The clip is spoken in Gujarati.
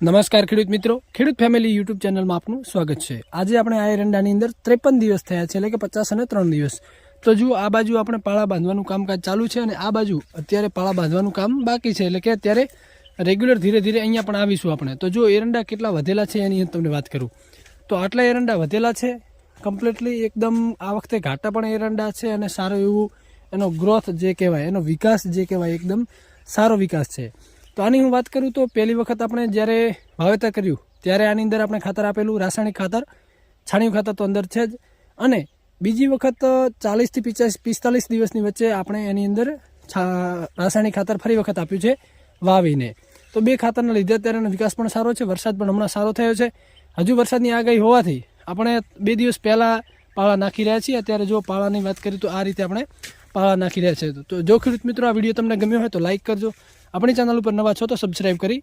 નમસ્કાર ખેડૂત મિત્રો, ખેડૂત ફેમિલી યુટ્યુબ ચેનલમાં આપનું સ્વાગત છે। આજે આપણે આ એરંડાની અંદર 53 દિવસ થયા છે, એટલે કે 50 અને 3 દિવસ। તો જુઓ, આ બાજુ આપણે પાળા બાંધવાનું કામકાજ ચાલુ છે અને આ બાજુ અત્યારે પાળા બાંધવાનું કામ બાકી છે, એટલે કે અત્યારે રેગ્યુલર ધીરે ધીરે અહીંયા પણ આવીશું આપણે। તો જો એરંડા કેટલા વધેલા છે એની તમને વાત કરું તો આટલા એરંડા વધેલા છે કમ્પ્લીટલી એકદમ। આ વખતે ઘાટા પણ એરંડા છે અને સારો એવું એનો ગ્રોથ જે કહેવાય, એનો વિકાસ જે કહેવાય, એકદમ સારો વિકાસ છે। તો આની હું વાત કરું તો પહેલી વખત આપણે જ્યારે વાવેતર કર્યું ત્યારે આની અંદર આપણે ખાતર આપેલું, રાસાયણિક ખાતર, છાણિયું ખાતર તો અંદર છે જ, અને બીજી વખત 40 થી 45 દિવસની વચ્ચે આપણે એની અંદર રાસાયણિક ખાતર ફરી વખત આપ્યું છે વાવીને। તો બે ખાતરના લીધે અત્યારે એનો વિકાસ પણ સારો છે। વરસાદ પણ હમણાં સારો થયો છે। હજુ વરસાદની આગાહી હોવાથી આપણે 2 દિવસ પહેલાં પાળા નાખી રહ્યા છીએ। અત્યારે જો પાળાની વાત કરીએ તો આ રીતે આપણે પાળા નાખી રહ્યા છીએ। તો જો ખેડૂત મિત્રો આ વિડીયો તમને ગમ્યો હોય તો લાઇક કરજો, આપણી ચેનલ ઉપર નવા છો તો સબસ્ક્રાઈબ કરી